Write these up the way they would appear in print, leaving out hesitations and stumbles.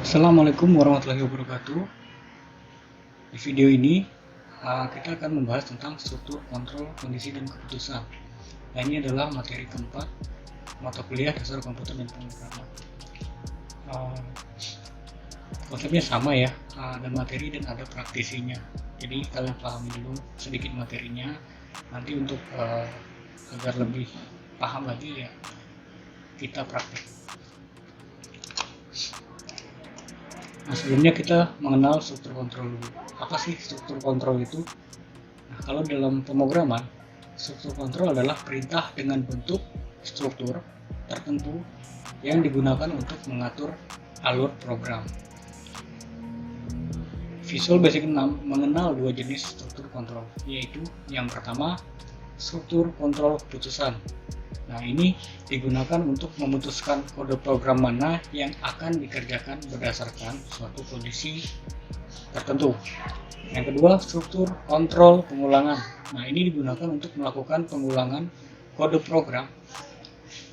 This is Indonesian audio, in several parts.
Assalamualaikum warahmatullahi wabarakatuh. Di video ini kita akan membahas tentang struktur, kontrol, kondisi, dan keputusan. Nah, ini adalah materi keempat mata kuliah dasar komputer dan pemrograman. Konsepnya sama ya, ada materi dan ada praktisinya. Jadi kalian pahami dulu sedikit materinya. Nanti untuk agar lebih paham lagi ya, kita praktik. Nah, sebelumnya kita mengenal struktur kontrol dulu. Apa sih struktur kontrol itu? Nah, kalau dalam pemrograman, struktur kontrol adalah perintah dengan bentuk struktur tertentu yang digunakan untuk mengatur alur program. Visual Basic 6 mengenal dua jenis struktur kontrol, yaitu yang pertama, struktur kontrol keputusan. Nah, ini digunakan untuk memutuskan kode program mana yang akan dikerjakan berdasarkan suatu kondisi tertentu. Yang kedua, struktur kontrol pengulangan. Nah, ini digunakan untuk melakukan pengulangan kode program.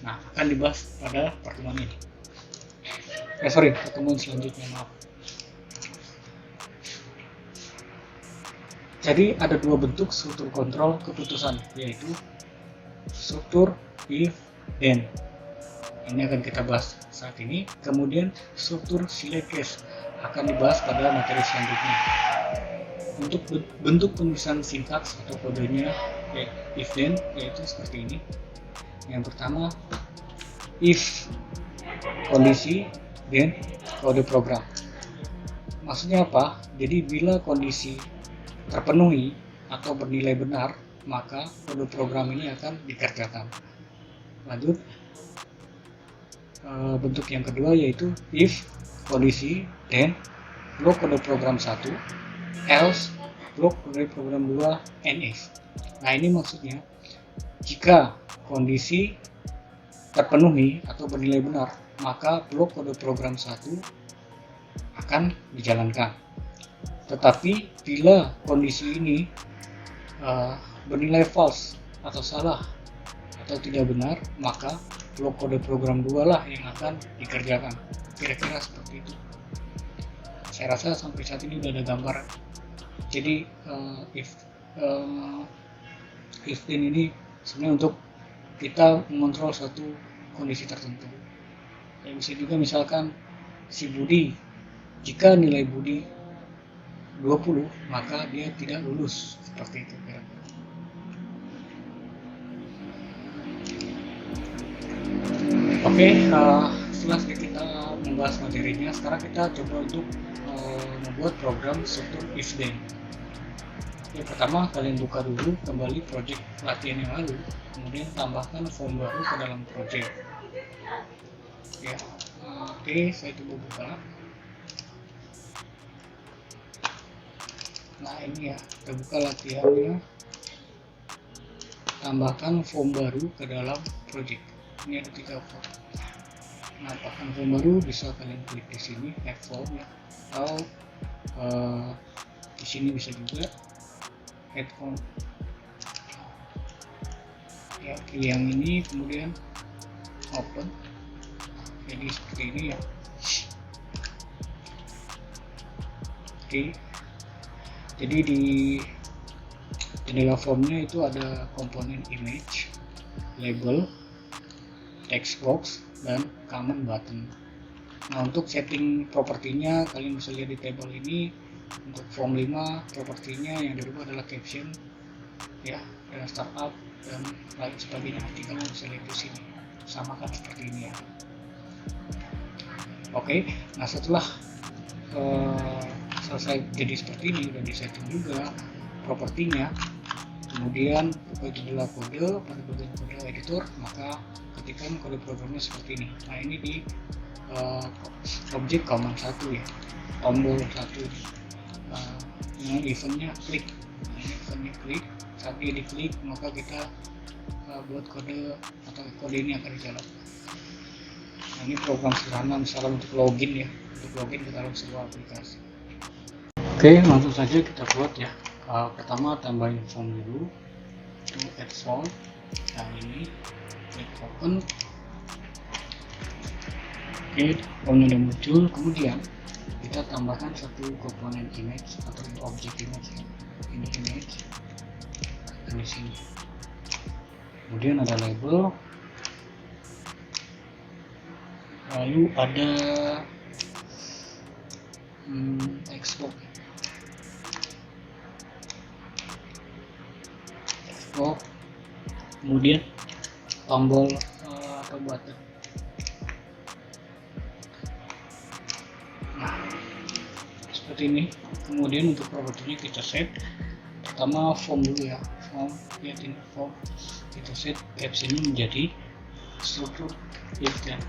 Nah, akan dibahas pada pertemuan ini. Pertemuan selanjutnya, maaf. Jadi ada dua bentuk struktur kontrol keputusan, yaitu struktur if then. Ini akan kita bahas saat ini. Kemudian struktur select case akan dibahas pada materi selanjutnya. Untuk bentuk penulisan sintaks atau kodenya if then yaitu seperti ini. Yang pertama, if kondisi then kode program. Maksudnya apa? Jadi bila kondisi terpenuhi atau bernilai benar, maka kode program ini akan dikerjakan. Lanjut, bentuk yang kedua yaitu if kondisi then blok kode program 1, else blok kode program 2, and if. Nah, ini maksudnya jika kondisi terpenuhi atau bernilai benar, maka blok kode program 1 akan dijalankan. Tetapi bila kondisi ini bernilai false atau salah atau tidak benar, maka blok kode program 2 lah yang akan dikerjakan. Kira-kira seperti itu. Saya rasa sampai saat ini udah ada gambar. Jadi if then ini sebenarnya untuk kita mengontrol suatu kondisi tertentu. Ya, bisa juga misalkan si Budi, jika nilai Budi 20, maka dia tidak lulus, seperti itu kira-kira. Oke, setelah kita membahas materinya, sekarang kita coba untuk membuat program struktur if then. Yang pertama, kalian buka dulu kembali project latihan yang lalu, kemudian tambahkan form baru ke dalam project. Ya, oke, saya coba buka. Nah, ini ya, kita buka latihannya, tambahkan form baru ke dalam project. Ini ada 3 form. Nah, tambahkan form baru bisa kalian klik di sini add form ya, atau di sini bisa juga add form. Ya, pilih yang ini, kemudian open. Jadi seperti ini ya. Oke. Jadi di jendela formnya itu ada komponen image, label, text box, dan command button. Nah, untuk setting propertinya kalian bisa lihat di table ini. Untuk form 5 propertinya yang dirubah adalah caption ya, dan startup dan lain sebagainya. Nanti kalian bisa lihat di sini. Sama kan seperti ini ya. Oke, nah setelah selesai jadi seperti ini, udah disetting juga propertinya, kemudian buka jendela kode pada bagian kode editor, maka ketikkan kode programnya seperti ini. Nah, ini di objek command 1 ya, tombol 1 dengan eventnya klik. Nah, ini eventnya klik, saat dia diklik maka kita buat kode atau kode ini akan dijalankan. Nah, ini program sederhana misalnya untuk login ya, untuk login ke dalam sebuah aplikasi. Oke, langsung saja kita buat ya. Pertama tambahin form dulu, itu add form. Nah, ini klik open. Oke, formnya udah muncul. Kemudian kita tambahkan satu komponen image atau objek image ya. Ini image di sini. Kemudian ada label, lalu ada text box, kemudian tombol atau button. Nah, seperti ini. Kemudian untuk propertinya kita set, pertama form dulu ya, form, lihat ini form, kita set captionnya menjadi struktur if then.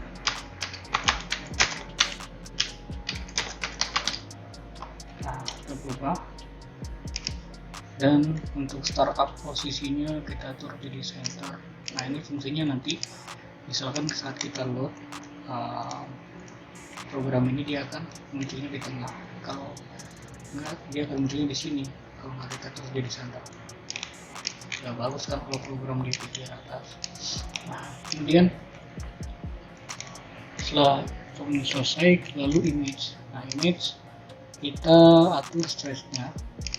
Nah, kita berubah, dan untuk startup posisinya kita atur jadi center. Nah, ini fungsinya nanti misalkan saat kita load program ini, dia akan munculnya di tengah. Kalau enggak, dia akan munculnya di sini kalau nggak kita terus jadi center. Ya bagus kan kalau program di atas. Nah, kemudian setelah formnya selesai, lalu image. Nah, image kita atur stretch-nya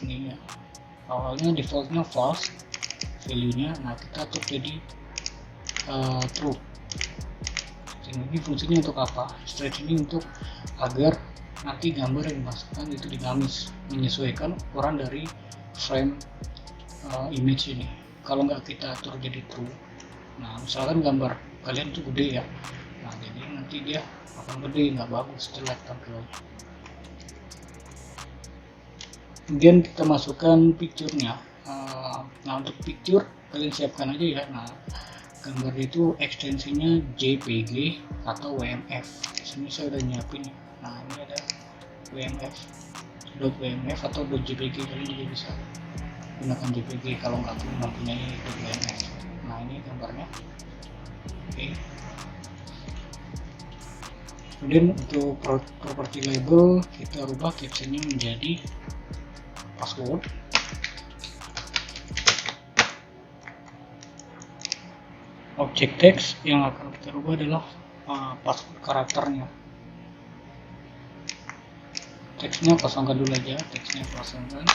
ini ya. Awalnya defaultnya false value-nya. Nah, kita atur jadi true. Ini fungsinya untuk apa? Stretch ini untuk agar nanti gambar yang dimasukkan itu dinamis, menyesuaikan ukuran dari frame image ini. Kalau nggak kita atur jadi true, nah misalkan gambar kalian itu gede ya, nah jadi nanti dia akan gede, nggak bagus, jelek tampilannya. Kemudian kita masukkan picture-nya. Nah, untuk picture kalian siapkan aja ya. Nah, gambar itu ekstensinya JPG atau WMF. Sini saya udah nyiapin. Nah, ini ada WMF, .wmf atau .jpg. Kalian juga bisa gunakan JPG kalau nggak mempunyai .wmf. Nah, ini gambarnya. Oke. Kemudian untuk properti label kita rubah captionnya menjadi password. Objek teks yang akan kita rubah adalah password karakternya. Teksnya kosongkan dulu aja, teksnya kosongkan.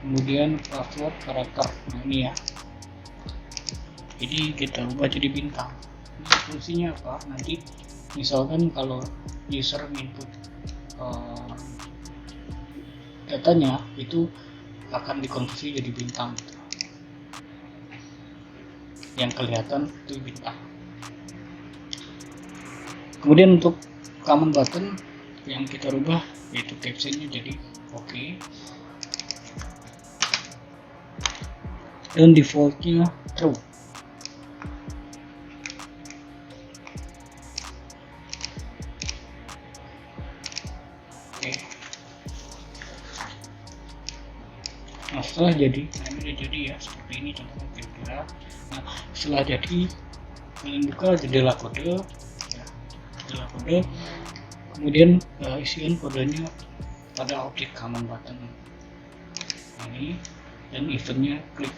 Kemudian password karakter. Nah, ini ya. Jadi kita rubah jadi bintang. Ini fungsinya apa? Nanti misalkan kalau user input datanya itu akan dikonversi jadi bintang. Yang kelihatan itu bintang. Kemudian untuk command button yang kita rubah yaitu captionnya jadi oke. Dan defaultnya true. Oke. Nah, setelah jadi, nah ini udah jadi ya, seperti ini contohnya kira-kira. Nah, setelah jadi, kalian buka jendela kode ya, jendela kode, kemudian isikan kodenya pada objek command button ini, dan eventnya klik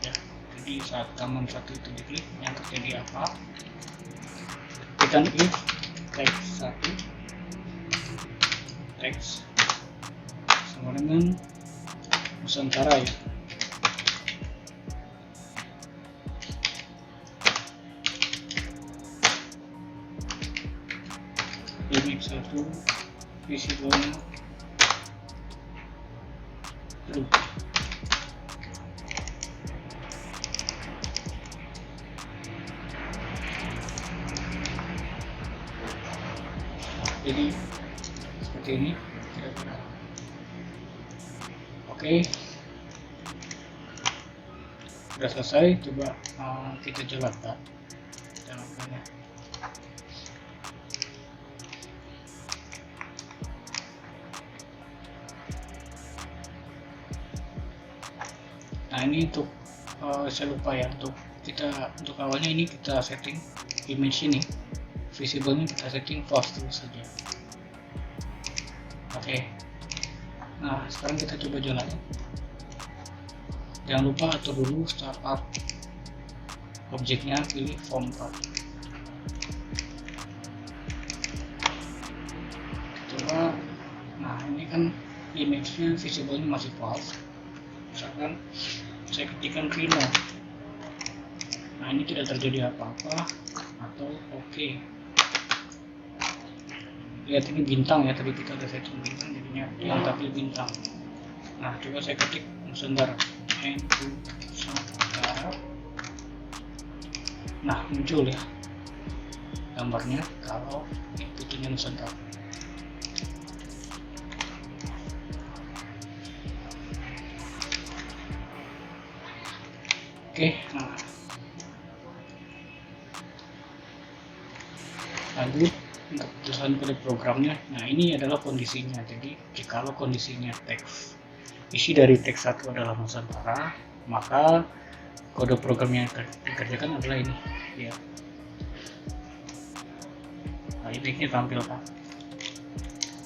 ya. Jadi saat command satu itu diklik, yang terjadi apa? Tekan if text 1 text sama dengan Nusantara ya. Image 1 visible-nya true. Jadi seperti ini kira-kira. Oke, sudah selesai. Coba kita jalankan ya. Nah, ini untuk saya lupa ya, untuk awalnya ini kita setting image ini visible-nya kita setting false dulu saja. Oke. Nah, sekarang kita coba jalan. Jangan lupa atur dulu startup objeknya, pilih form part. coba. Nah ini kan image-nya visible-nya masih false. Misalkan saya ketikkan Rhino, nah ini tidak terjadi apa-apa, atau oke. Lihat ini bintang ya, tadi kita ada setting bintang, jadinya yang tampil bintang. Nah coba saya ketik Nusantara, Nusantara. Nah muncul ya gambarnya kalau inputnya Nusantara. Oke, nah lanjut untuk tulisan kode programnya. Nah ini adalah kondisinya. Jadi kalau kondisinya teks, isi dari teks 1 adalah Nusantara, maka kode program yang dikerjakan adalah ini ya. Nah ini tampil kan.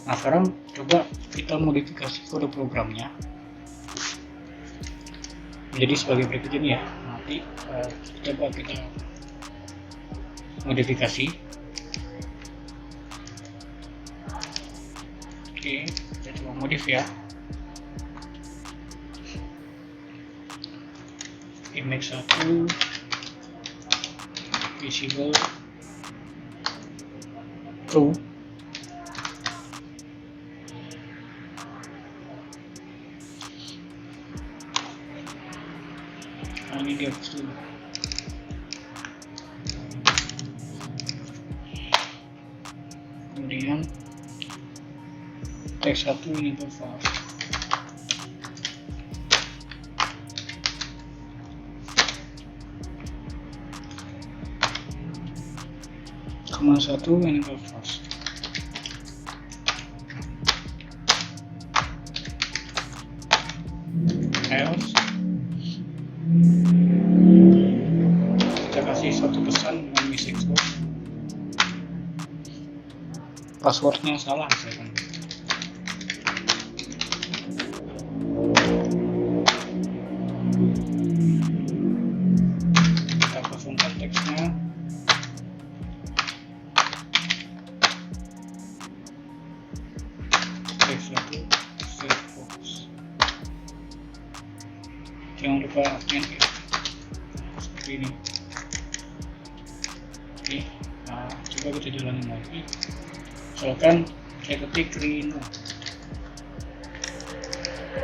Nah sekarang coba kita modifikasi kode programnya menjadi sebagai berikut ini ya. Nanti coba kita modifikasi. Oke, kita coba modif ya. Image 1 visible true. Nah, ini dia dulu. Kemudian teks 1 ini false. Command 1 ini false. Else kita kasih satu pesan dengan misexport, passwordnya salah misalkan. Kita kosongkan teksnya. Teks 1 save focus. Jangan lupa absen ya, seperti ini. Oke, nah coba kita jalanin lagi. Misalkan saya ketik Rhino.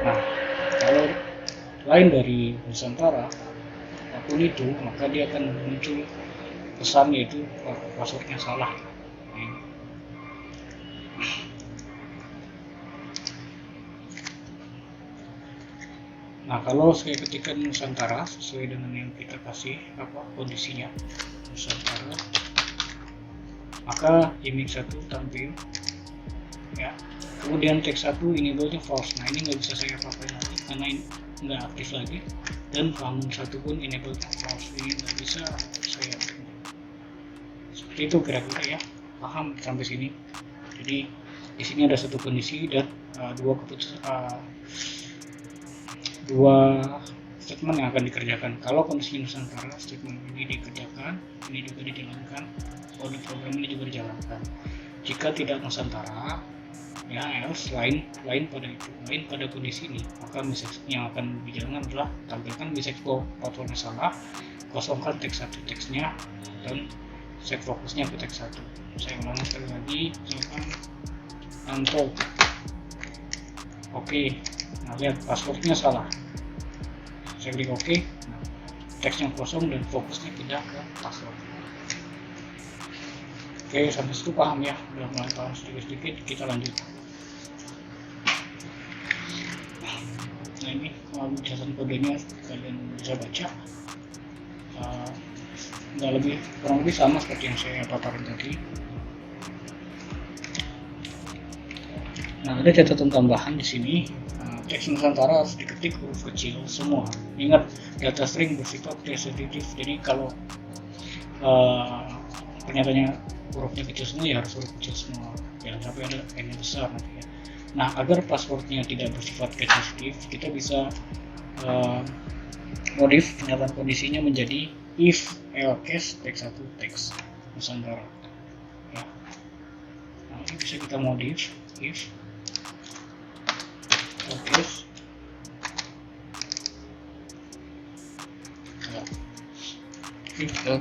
Nah kalau lain dari Nusantara apapun itu, maka dia akan muncul pesan yaitu passwordnya salah. Nah kalau saya ketikkan Nusantara sesuai dengan yang kita kasih kondisinya Nusantara, maka image 1 tampil ya. Kemudian teks 1 ini bolehnya false. Nah ini nggak bisa saya apa-apain lagi karena ini nggak aktif lagi, dan command 1 pun enable false, ini nggak bisa saya. Seperti itu kira-kira ya, paham sampai sini. Jadi di sini ada satu kondisi dan dua statement yang akan dikerjakan. Kalau kondisi Nusantara, statement ini dikerjakan, ini juga dijalankan, kode program ini juga dijalankan. Jika tidak Nusantara, ya else lain pada kondisi ini, maka message yang akan dijalankan adalah tampilkan message passwordnya salah, kosongkan teks 1 teksnya, dan set fokusnya ke teks 1. Saya ulangi sekali lagi, misalkan Anto. Oke, nah lihat passwordnya salah. Saya klik OK, nah, teksnya kosong dan fokusnya pindah ke password. Oke, sampai situ paham ya? Udah mulai paham sedikit-sedikit, kita lanjut. Nah ini jelasan kodenya kalian bisa baca. Kurang lebih sama seperti yang saya paparin tadi. Nah ada catatan tambahan di sini. Teks Nusantara harus diketik huruf kecil semua. Ingat, data string bersifat sensitif, jadi kalau ternyata hurufnya kecil semua ya harus huruf kecil semua, jangan sampai ada n yang besar nanti ya. Nah agar passwordnya tidak bersifat sensitif, kita bisa modif pernyataan kondisinya menjadi if else teks 1 teks Nusantara ya. Nah ini bisa Misalnya kita mau if case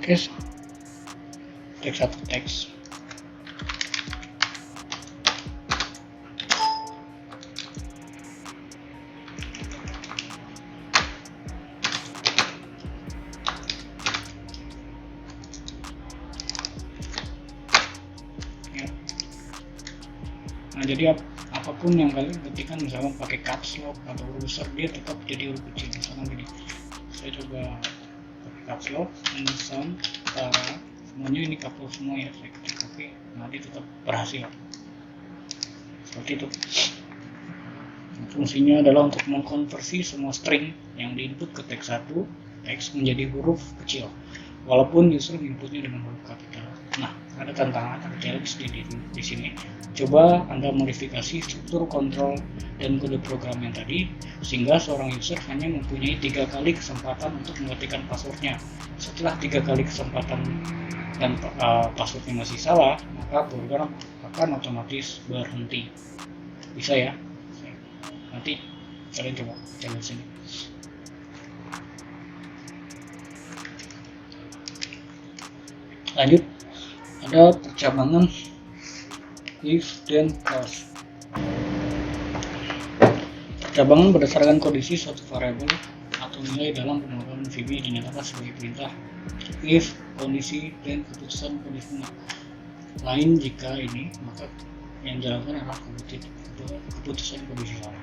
case teks satu teks. Nah, jadi apapun yang kalian ketikkan, misalkan pakai caps lock atau huruf besar, dia tetap jadi huruf kecil. Misalkan gini, saya coba pakai caps lock, Nusantara, semuanya ini caps semua ya, saya ketik oke, nah dia tetap berhasil seperti itu. Nah, fungsinya adalah untuk mengkonversi semua string yang diinput ke teks satu teks menjadi huruf kecil, walaupun user inputnya dengan huruf kapital. Nah, ada tantangan, ada challenge di sini. Coba Anda modifikasi struktur kontrol dan kode program yang tadi, sehingga seorang user hanya mempunyai 3 kali kesempatan untuk mengetikkan passwordnya. Setelah 3 kali kesempatan dan passwordnya masih salah, maka program akan otomatis berhenti. Bisa ya? Nanti kalian coba challenge ini. Lanjut, ada percabangan if then else. Percabangan berdasarkan kondisi suatu variabel atau nilai dalam pemrograman VB dinyatakan sebagai perintah if kondisi dan keputusan kondisinya lain. Jika ini, maka yang dilakukan adalah keputusan kondisi lain.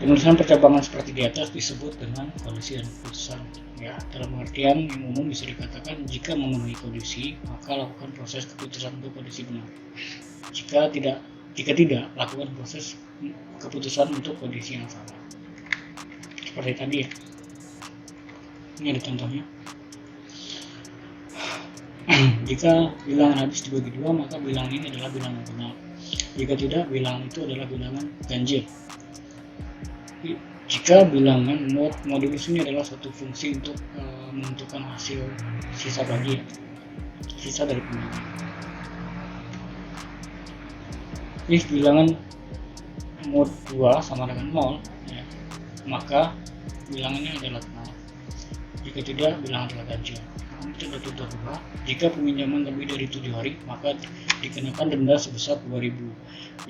Penulisan percabangan seperti di atas disebut dengan kondisi dan keputusan. Ya, dalam pengertian yang umum bisa dikatakan jika memenuhi kondisi, maka lakukan proses keputusan untuk kondisi benar. Jika tidak, lakukan proses keputusan untuk kondisi yang salah. Seperti tadi ya. Ini ada contohnya. Jika bilangan habis dibagi 2, maka bilangan ini adalah bilangan benar. Jika tidak, bilangan itu adalah bilangan ganjil. Jika bilangan modulus ini adalah suatu fungsi untuk menentukan hasil sisa bagi, sisa dari bilangan. If bilangan mod 2 sama dengan 0, ya, maka bilangannya adalah 0. Jika tidak, bilangan adalah ganjil. Itu ada contoh kedua. Jika peminjaman lebih dari 7 hari, maka dikenakan denda sebesar 2.000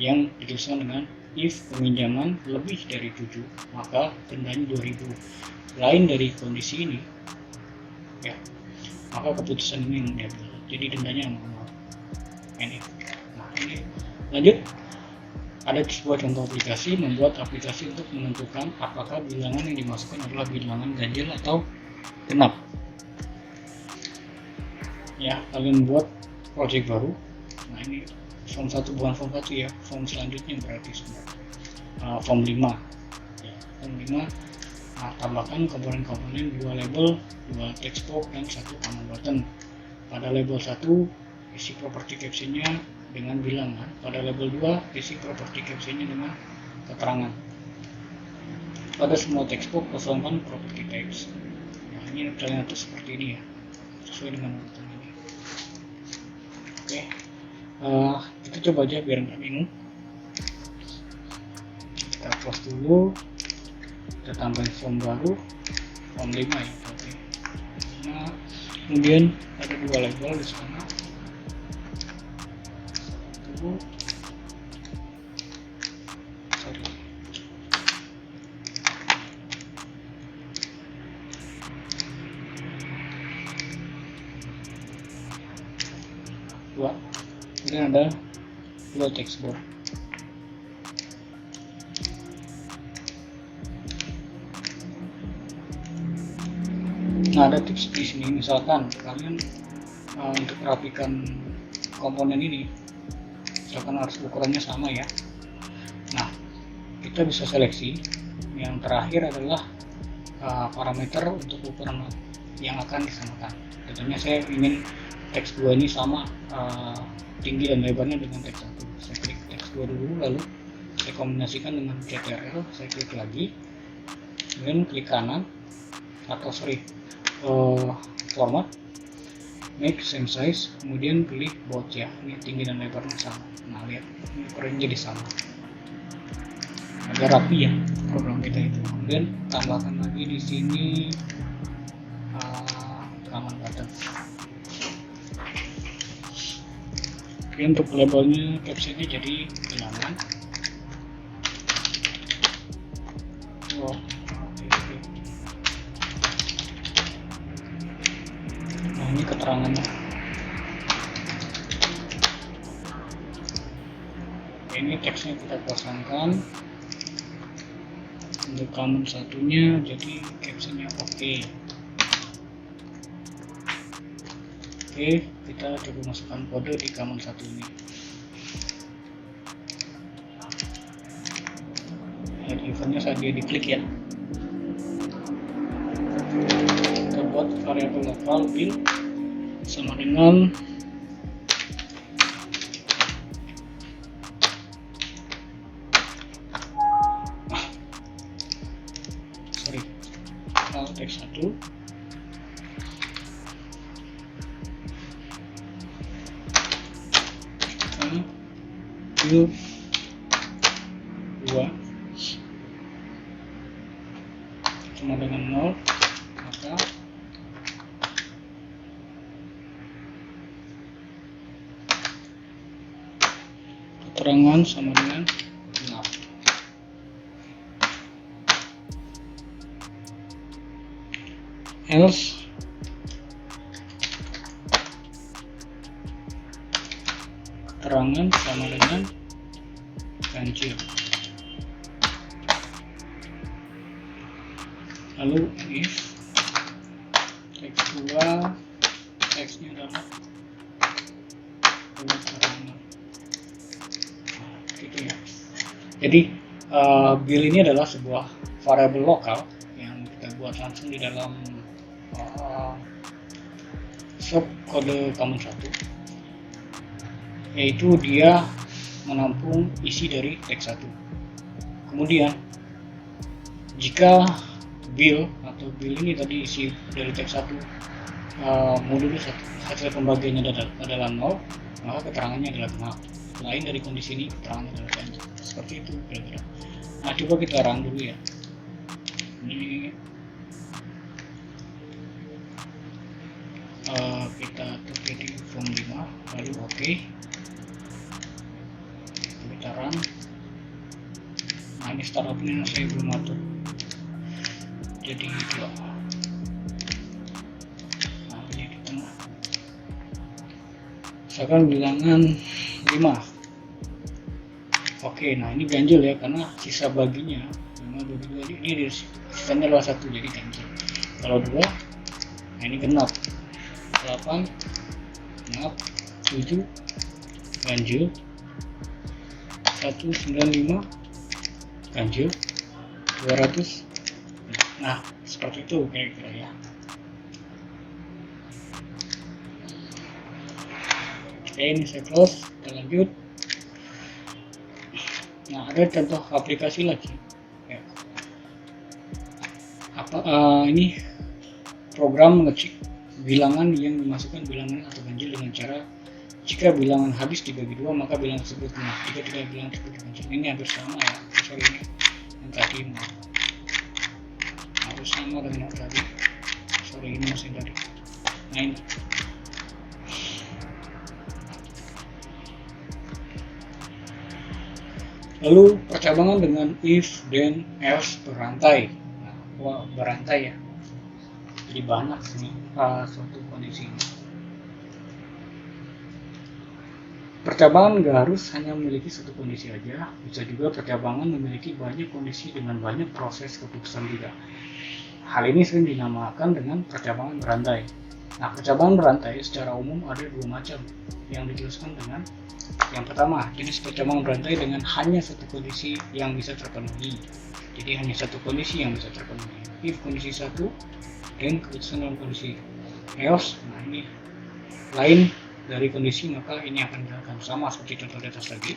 yang dituliskan dengan if peminjaman lebih dari 7, maka dendanya 2.000. Lain dari kondisi ini, ya, maka keputusan ini yang diambil. Jadi dendanya 0. Ini. Nah, ini lanjut. Ada sebuah contoh aplikasi membuat aplikasi untuk menentukan apakah bilangan yang dimasukkan adalah bilangan ganjil atau genap. Ya, kalian buat project baru. Nah, ini form 1, bukan form 1 ya, form selanjutnya berarti form 5 ya, form 5. Nah, tambahkan komponen-komponen 2 label, 2 text box, dan 1 command button. Pada label 1 isi property captionnya dengan bilangan, pada label 2 isi property captionnya dengan keterangan. Pada semua text box kosongkan property text. Nah, ini ternyata seperti ini ya, sesuai dengan urutan ini. Oke. Kita coba aja biar nggak bingung. Kita close dulu, kita tambahin form baru, form 5 ya. Oke. Nah, kemudian ada 2 label di sana. Sorry. Dua. Ini ada 2 text box. Nah, ada tips di sini, misalkan kalian untuk merapikan komponen ini, misalkan harus ukurannya sama ya. Nah, kita bisa seleksi. Yang terakhir adalah parameter untuk ukuran yang akan disamakan. Contohnya saya ingin teks 2 ini sama tinggi dan lebarnya dengan teks 1. Saya klik teks 2 dulu, lalu saya kombinasikan dengan CTRL, saya klik lagi, kemudian klik kanan atau format. make same size, kemudian pilih both ya, ini tinggi dan lebarnya sama. Nah lihat, ini ukurannya jadi sama, agak rapi ya program kita itu. Kemudian tambahkan lagi di sini command button. Oke, untuk labelnya captionnya jadi bilangan. Oh, oke. Nah ini keterangannya. Oke, ini teksnya kita kosongkan. Untuk command satunya jadi captionnya oke. Oke, kita coba masukkan kode di command satu ini. Add eventnya saat dia diklik ya. Kita buat variabel lokal bill sama dengan teks 1 bill 2 sama dengan 0, maka keterangan sama dengan 6. Else keterangan sama dengan ganjil. Lalu if teks 2 teksnya adalah keterangan. Gitu ya. Jadi bill ini adalah sebuah variabel lokal yang kita buat langsung di dalam sub kode command 1, yaitu dia menampung isi dari teks 1. Kemudian jika bill atau bill ini tadi isi dari teks 1 modul hasil pembagiannya adalah 0, maka keterangannya adalah genap. Lain dari kondisi ini, keterangannya adalah ganjil. Seperti itu kira-kira. Nah coba kita run dulu ya. Ini kita tutup di form 5, lalu oke. Kita run. Nah ini startupnya saya belum atur, jadi 2. Nah ini di tengah, misalkan bilangan 5. Oke, nah ini ganjil ya, karena sisa baginya 5, 22, ini sisanya adalah 1, jadi ganjil. Kalau 2, nah ini genap. 8 genap, 7 ganjil, 195 ganjil, 200. Nah seperti itu kira-kira ya. Oke, ini saya close, kita lanjut. Nah ada contoh aplikasi lagi ya. Ini program mengecek bilangan yang dimasukkan bilangan atau ganjil dengan cara jika bilangan habis dibagi 2 maka bilangan tersebut genap, jika tidak bilangan tersebut ganjil. Ini hampir sama ya, sorry ini yang tadi harus sama dengan yang tadi, sorry ini masih tadi. Nah ini lalu percabangan dengan if, then, else berantai. Nah, berantai ya, jadi banyak nih suatu kondisi. Percabangan nggak harus hanya memiliki satu kondisi aja, bisa juga percabangan memiliki banyak kondisi dengan banyak proses keputusan juga. Hal ini sering dinamakan dengan percabangan berantai. Nah, percabangan berantai secara umum ada 2 macam yang dijelaskan dengan yang pertama, jenis percabangan berantai dengan hanya satu kondisi yang bisa terpenuhi. Jadi hanya satu kondisi yang bisa terpenuhi. If kondisi 1, then keputusan dalam kondisi else. Nah ini lain dari kondisi, maka ini akan dilakukan sama seperti contoh di atas tadi.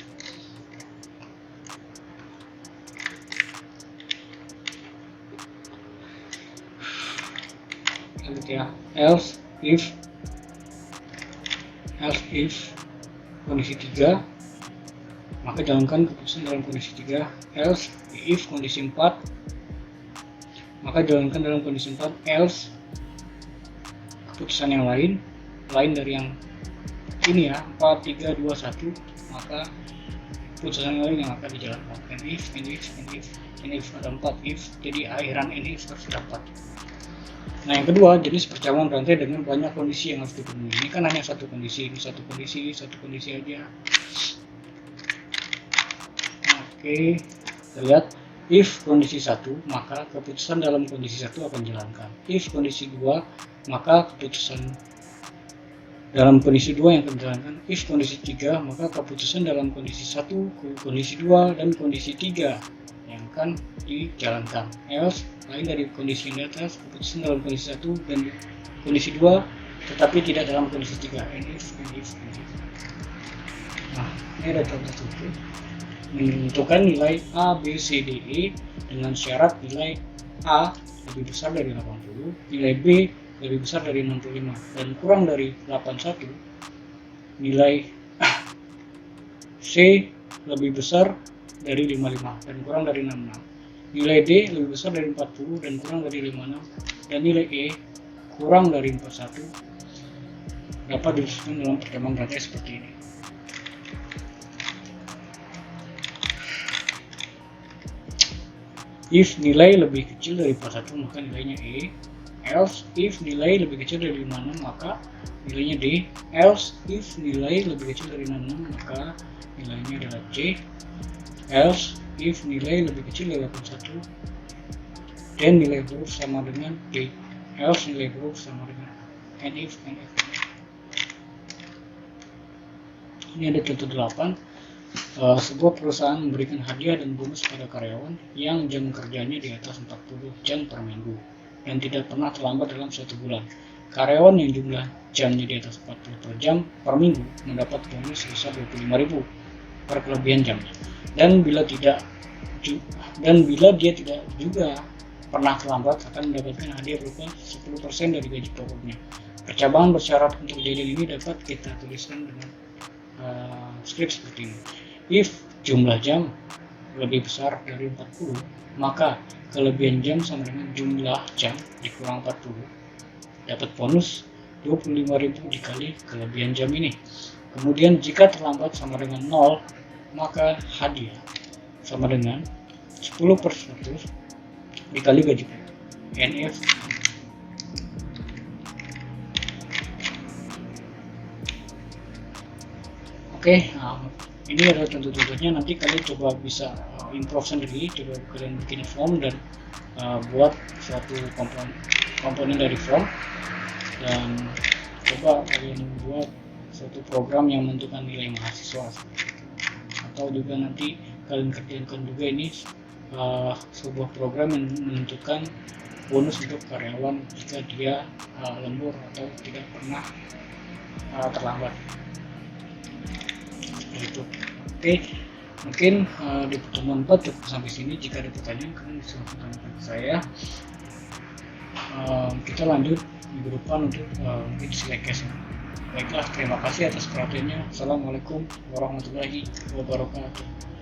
Lanjut ya, else, if, else if kondisi 3, maka jalankan keputusan dalam kondisi 3. Else if kondisi 4, maka jalankan dalam kondisi 4. Else keputusan yang lain dari yang ini ya, 4, 3, 2, 1, maka keputusan yang lain yang akan dijalankan. And if ada 4 if, jadi akhiran if harus dapat. Nah, yang kedua, jenis percabulan rantai dengan banyak kondisi yang harus dipenuhi. Ini kan hanya satu kondisi, ini satu kondisi aja. Oke, kita lihat. If kondisi 1, maka keputusan dalam kondisi 1 akan dijalankan. If kondisi 2, maka keputusan dalam kondisi 2 yang akan dijalankan. If kondisi 3, maka keputusan dalam kondisi 1, kondisi 2, dan kondisi 3 yang akan dijalankan. Else, lain dari kondisi yang di atas, keputusan dalam kondisi 1 dan kondisi 2, tetapi tidak dalam kondisi 3. And if. Nah, ini ada contoh-contoh. Menentukan nilai A, B, C, D, E dengan syarat nilai A lebih besar dari 80, nilai B lebih besar dari 65 dan kurang dari 81, nilai C lebih besar dari 55 dan kurang dari 66, nilai D lebih besar dari 40 dan kurang dari 56, dan nilai E kurang dari 41 dapat disusun dalam perkembangan rantai seperti ini. If nilai lebih kecil dari 41, maka nilainya E. Else, if nilai lebih kecil dari 56, maka nilainya D. Else, if nilai lebih kecil dari 66, maka nilainya adalah C. Else, if nilai lebih kecil dari 81 dan nilai huruf sama dengan D. Else, nilai huruf sama dengan and if. Ini ada contoh 8. Sebuah perusahaan memberikan hadiah dan bonus pada karyawan yang jam kerjanya di atas 40 jam per minggu dan tidak pernah terlambat dalam 1 bulan. Karyawan yang jumlah jamnya di atas 40 per jam per minggu mendapat bonus sebesar 25.000 per kelebihan jamnya. Dan bila dia tidak juga pernah terlambat, akan mendapatkan hadiah berupa 10% dari gaji pokoknya. Percabangan bersyarat untuk kejadian ini dapat kita tuliskan dengan script seperti ini. If jumlah jam lebih besar dari 40, maka kelebihan jam sama dengan jumlah jam dikurang 40, dapat bonus 25.000 dikali kelebihan jam ini. Kemudian jika terlambat sama dengan 0, maka hadiah sama dengan 10% dikali gaji pokok. NF. Oke, ini adalah contoh-contohnya. Nanti kalian coba bisa improve sendiri, coba kalian bikin form dan buat suatu komponen dari form, dan coba kalian buat suatu program yang menentukan nilai mahasiswa, atau juga nanti kalian kerjakan juga ini sebuah program yang menentukan bonus untuk karyawan jika dia lembur atau tidak pernah terlambat. Itu. Oke, mungkin di pertemuan 4 cukup sampai sini. Jika ada pertanyaan, kalian bisa tanyakan ke saya. Kita lanjut minggu depan untuk mungkin selekes. Baiklah, terima kasih atas perhatiannya. Assalamualaikum warahmatullahi wabarakatuh.